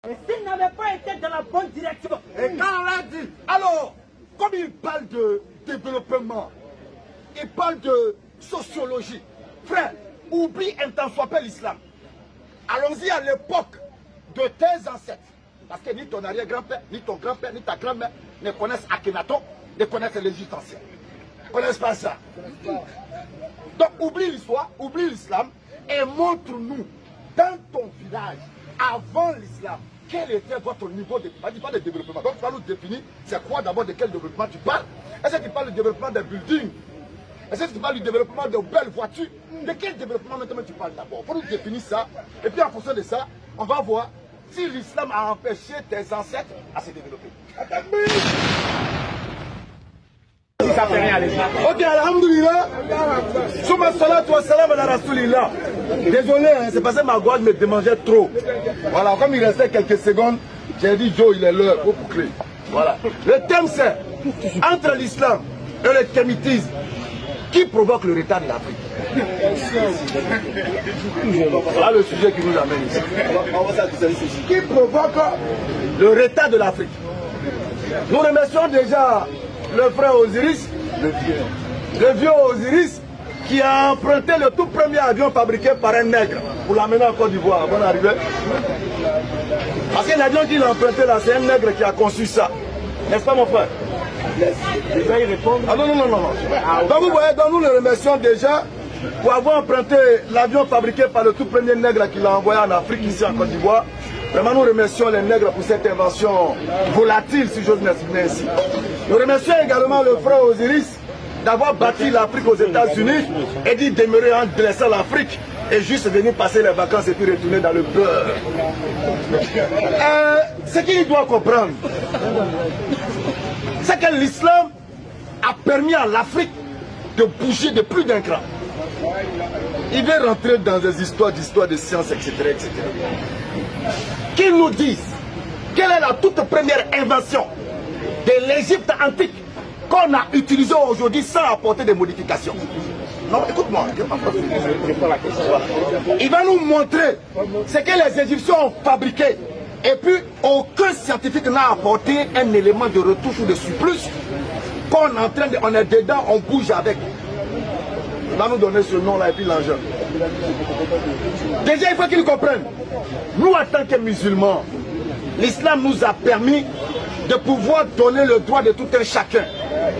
Et s'il n'avait pas été dans la bonne direction. Et quand on l'a dit, alors, comme il parle de développement, il parle de sociologie, frère, oublie un temps soit pas l'islam. Allons-y à l'époque de tes ancêtres. Parce que ni ton arrière-grand-père, ni ton grand-père, ni ta grand-mère ne connaissent Akhenaton, ne connaissent l'Égypte ancienne. Ne connaissent pas ça. Donc oublie l'histoire, oublie l'islam et montre-nous dans ton village, avant l'islam, quel était votre niveau de... Pas de développement. Donc tu vas nous définir, c'est quoi d'abord de quel développement tu parles? Est-ce que tu parles du développement des buildings? Est-ce que tu parles du développement de belles voitures? De quel développement maintenant tu parles d'abord? Il faut nous définir ça. Et puis en fonction de ça, on va voir si l'islam a empêché tes ancêtres à se développer. Ça fait rien, ok, alhamdoulilah. Souma salatu wa salam ala rasoulillah. Désolé, hein, c'est parce que ma gorge me démangeait trop. Voilà, comme il restait quelques secondes, j'ai dit Joe, il est l'heure, faut boucler. Voilà. Le thème c'est entre l'islam et le kémitisme, qui provoque le retard de l'Afrique? Voilà le sujet qui nous amène ici. Qui provoque le retard de l'Afrique? Nous remercions déjà le frère Osiris, le vieux Osiris, qui a emprunté le tout premier avion fabriqué par un nègre pour l'amener en Côte d'Ivoire. Bonne arrivée. Parce que l'avion qu'il a emprunté là, c'est un nègre qui a conçu ça. N'est-ce pas mon frère? Déjà y répondre. Ah non. Donc vous voyez, donc nous le remercions déjà pour avoir emprunté l'avion fabriqué par le tout premier nègre qu'il a envoyé en Afrique, ici en Côte d'Ivoire. Vraiment, nous remercions les nègres pour cette invention volatile, si j'ose m'exprimer ainsi. Nous remercions également le frère Osiris d'avoir bâti l'Afrique aux États-Unis et d'y demeurer en dressant l'Afrique et juste venir passer les vacances et puis retourner dans le beurre. Ce qu'il doit comprendre, c'est que l'islam a permis à l'Afrique de bouger de plus d'un cran. Il veut rentrer dans des histoires de sciences, etc. Qu'ils nous disent quelle est la toute première invention de l'Égypte antique qu'on a utilisée aujourd'hui sans apporter des modifications. Non, écoute-moi, il va nous montrer ce que les Égyptiens ont fabriqué. Et puis, aucun scientifique n'a apporté un élément de retouche ou de surplus qu'on est en train de... On est dedans, on bouge avec. Il va nous donner ce nom-là et puis l'engin. Déjà, il faut qu'ils comprennent. Nous, en tant que musulmans, l'islam nous a permis de pouvoir donner le droit de tout un chacun.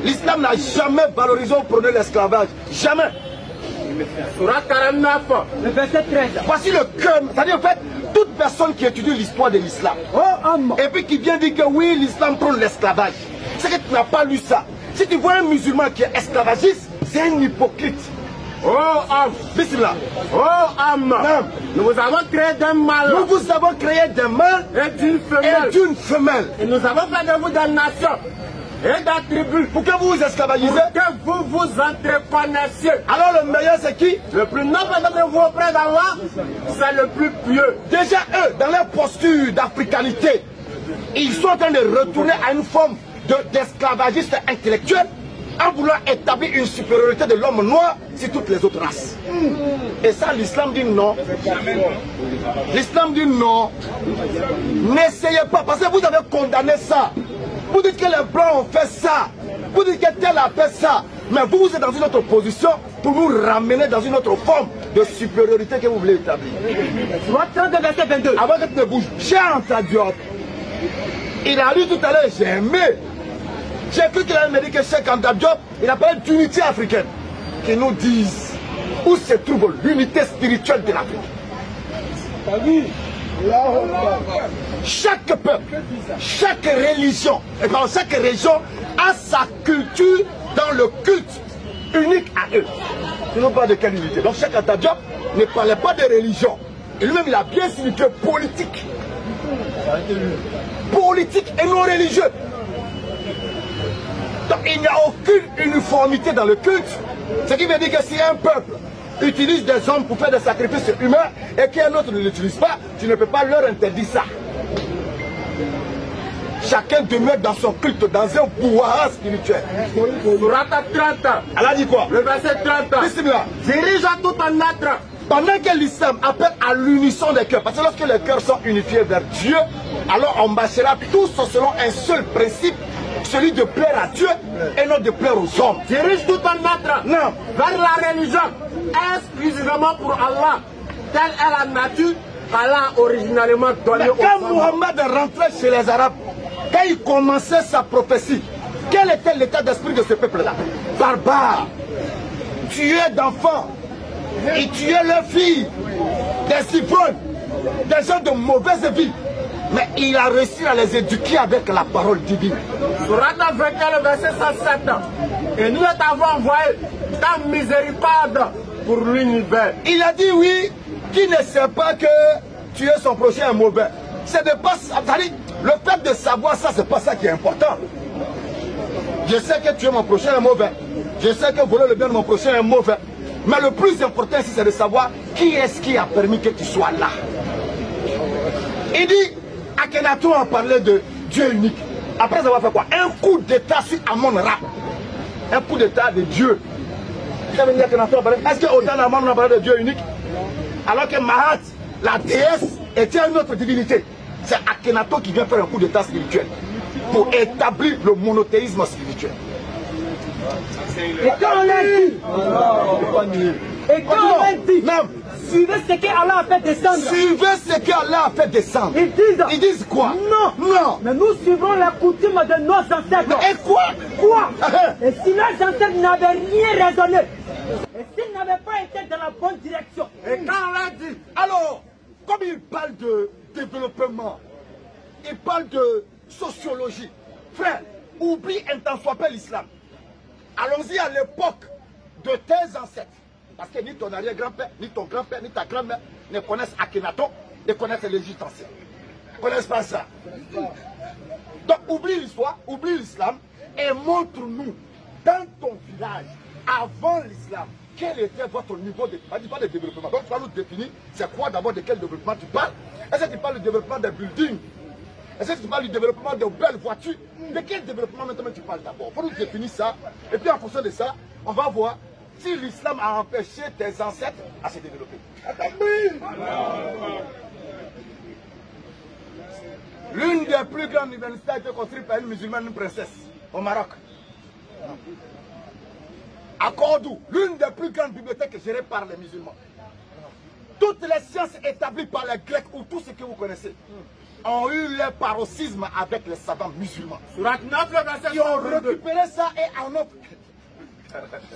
L'islam n'a jamais valorisé ou prôné l'esclavage. Jamais. Surah 49, le verset 13. Voici le cœur. C'est-à-dire, en fait, toute personne qui étudie l'histoire de l'islam, et puis qui vient dire que oui, l'islam prône l'esclavage, c'est que tu n'as pas lu ça. Si tu vois un musulman qui est esclavagiste, c'est un hypocrite. Oh homme, bismillah. Oh homme, nous vous avons créé d'un mâle. Nous vous avons créé d'un mâle et d'une femelle. Et nous avons fait de vous des nations et des tribus. Pour que vous vous esclavagisez. Pour que vous vous entreconnaissiez. Alors le meilleur c'est qui? Le plus noble de vous auprès d'Allah, c'est le plus pieux. Déjà eux, dans leur posture d'africanité, ils sont en train de retourner à une forme d'esclavagiste intellectuel, en voulant établir une supériorité de l'homme noir sur toutes les autres races. Et ça, l'islam dit non. L'islam dit non. N'essayez pas, parce que vous avez condamné ça. Vous dites que les blancs ont fait ça. Vous dites que tel a fait ça. Mais vous, vous êtes dans une autre position pour nous ramener dans une autre forme de supériorité que vous voulez établir. Verset 22. Avant que tu ne bouges, Cheikh Anta Diop, il a lu tout à l'heure, j'ai aimé. J'ai cru qu'il allait me dire que Cheikh Anta Diop, il a parlé d'unité africaine. Qu'ils nous disent où se trouve l'unité spirituelle de l'Afrique. Chaque peuple, chaque religion, et dans chaque région a sa culture dans le culte unique à eux. Ils n'ont pas de quelle unité. Donc Cheikh Anta Diop ne parlait pas de religion. Et lui-même, il a bien signifié politique. Politique et non religieux. Donc il n'y a aucune uniformité dans le culte. Ce qui veut dire que si un peuple utilise des hommes pour faire des sacrifices humains et qu'un autre ne l'utilise pas, tu ne peux pas leur interdire ça. Chacun demeure dans son culte, dans un pouvoir spirituel. Surah 30. Elle a dit quoi? Le verset 30. Bismillah. Dirige tout en être Pendant que l'islam appelle à l'unisson des cœurs, parce que lorsque les cœurs sont unifiés vers Dieu, alors on marchera tous selon un seul principe, celui de plaire à Dieu et non de plaire aux hommes. Dirige tout un être Non. vers la religion exclusivement pour Allah. Telle est la nature qu'Allah a originalement donnée Mais aux quand hommes. Mohammed rentrait chez les Arabes, quand il commençait sa prophétie, quel était l'état d'esprit de ce peuple-là? Barbare, tuer d'enfants, et tuer leurs filles, des ivrognes, des gens de mauvaise vie. Mais il a réussi à les éduquer avec la parole divine. Surat 21, verset 107. Et nous t'avons envoyé ta miséricorde pour l'univers. Il a dit oui, qui ne sait pas que tuer son prochain est mauvais. C'est de pas, le fait de savoir ça, c'est pas ça qui est important. Je sais que tuer mon prochain est mauvais. Je sais que voler le bien de mon prochain est mauvais. Mais le plus important ici, c'est de savoir qui est-ce qui a permis que tu sois là. Il dit, Akhenaton a parlé de Dieu unique. Après avoir fait quoi? Un coup d'état sur Amon-Ra. Un coup d'état de Dieu. Est-ce qu'Otan Amon a parlé de Dieu unique? Alors que Mahat, la déesse, était une autre divinité. C'est Akhenaton qui vient faire un coup d'état spirituel pour établir le monothéisme spirituel. Et quand on l'a dit, suivez ce qu'Allah a fait descendre. Suivez ce qu'Allah a fait descendre. Ils disent quoi? Non. Mais nous suivrons la coutume de nos ancêtres. Et quoi? Et si nos ancêtres n'avaient rien raisonné, et s'ils n'avaient pas été dans la bonne direction. Et quand on l'a dit, alors, comme il parle de développement, il parle de sociologie, frère, oublie un temps soit pas l'islam. Allons-y à l'époque de tes ancêtres. Parce que ni ton arrière-grand-père, ni ton grand-père, ni ta grand-mère ne connaissent Akhenaton, ne connaissent l'Égypte ancienne. Ne connaissent pas ça. Donc oublie l'histoire, oublie l'islam et montre-nous dans ton village, avant l'islam, quel était votre niveau de, pas de développement. Donc tu vas nous définir, c'est quoi d'abord de quel développement tu parles. Est-ce que tu parles du développement des buildings? Est-ce que tu parles du développement de belles voitures? De quel développement maintenant tu parles d'abord? Il faut nous définir ça. Et puis en fonction de ça, on va voir si l'islam a empêché tes ancêtres à se développer. L'une des plus grandes universités a été construite par une musulmane, une princesse, au Maroc. À Cordoue, l'une des plus grandes bibliothèques gérées par les musulmans. Toutes les sciences établies par les Grecs ou tout ce que vous connaissez ont eu leur paroxysme avec les savants musulmans. Surat 9, le verset 122. Ils ont récupéré ça et en ont...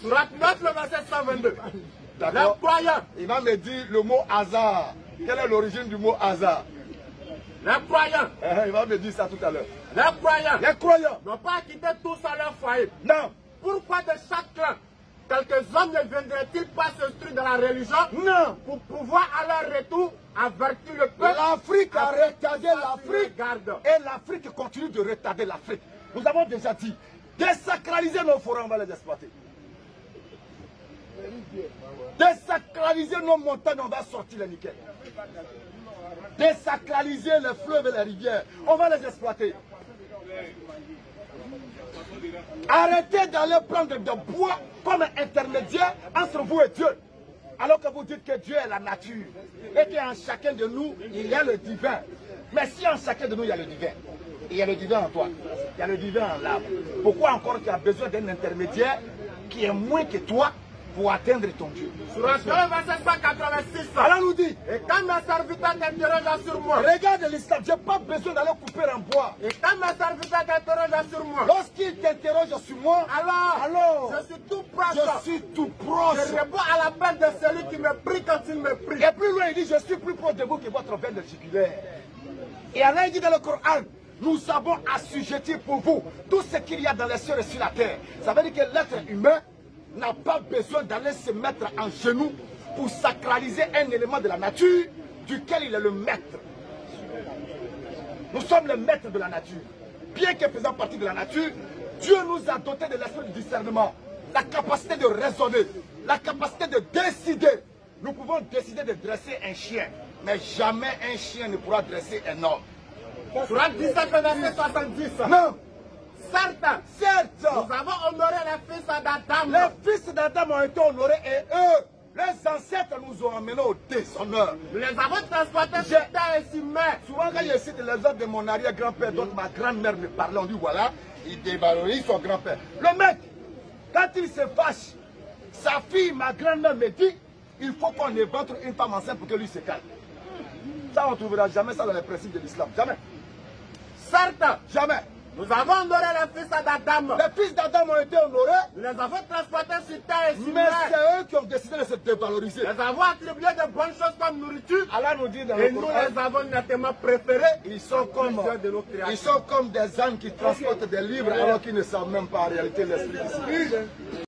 Surat 9, le verset 122. D'accord. Il va me dire le mot hasard. Quelle est l'origine du mot hasard? Les croyants. Il va me dire ça tout à l'heure. Les croyants n'ont pas quitté tous à leur foyer. Non. Pourquoi de chaque clan quelques hommes ne viendraient-ils pas s'instruire dans la religion? Non. Pour pouvoir à leur retour avertir le peuple. L'Afrique a retardé l'Afrique et l'Afrique continue de retarder l'Afrique. Nous avons déjà dit, désacraliser nos forêts, on va les exploiter. Désacraliser nos montagnes, on va sortir les nickel. Désacraliser les fleuves et les rivières, on va les exploiter. Arrêtez d'aller prendre de bois comme intermédiaire entre vous et Dieu. Alors que vous dites que Dieu est la nature et qu'en chacun de nous, il y a le divin. Mais si en chacun de nous, il y a le divin, il y a le divin en toi, il y a le divin en l'arbre, pourquoi encore tu as besoin d'un intermédiaire qui est moins que toi pour atteindre ton Dieu? Sur le verset 186. Allah nous dit, et quand mes serviteurs t'interrogent sur moi, regarde l'islam, je n'ai pas besoin d'aller couper un bois. Et quand mes serviteurs t'interrogent sur moi, lorsqu'ils t'interrogent sur moi, alors je suis tout proche. Je suis tout proche. Je réponds à l'appel de celui qui me prie quand il me prie. Et plus loin, il dit, je suis plus proche de vous que votre veine jugulaire. Et Allah dit dans le Coran, nous avons assujetti pour vous tout ce qu'il y a dans les cieux et sur la terre. Ça veut dire que l'être humain n'a pas besoin d'aller se mettre en genoux pour sacraliser un élément de la nature duquel il est le maître. Nous sommes les maîtres de la nature. Bien que faisant partie de la nature, Dieu nous a doté de l'esprit du discernement, la capacité de raisonner, la capacité de décider. Nous pouvons décider de dresser un chien, mais jamais un chien ne pourra dresser un homme. Surat 17, verset 70. Non. Certes, nous avons honoré les fils d'Adam. Les fils d'Adam ont été honorés et eux, Les ancêtres nous ont amenés au déshonneur. Nous les avons transportés sur terre et sur mer. Souvent quand je cite les œuvres de mon arrière-grand-père, donc ma grand-mère me parlait, on dit voilà, il dévalorise son grand-père. Le mec, quand il se fâche, sa fille, ma grand-mère me dit, il faut qu'on évente une femme enceinte pour que lui se calme. Ça, on ne trouvera jamais ça dans les principes de l'islam. Jamais. Certes, Jamais. nous avons honoré les fils d'Adam. Les fils d'Adam ont été honorés, Nous les avons transportés sur terre et sur mais mer. c'est eux qui ont décidé de se dévaloriser. Nous les avons attribué de bonnes choses comme nourriture. Allah nous dit dans Et le nous Coran, les avons nettement préférés. ils sont comme des ânes qui transportent des livres alors qu'ils ne savent même pas en réalité l'esprit.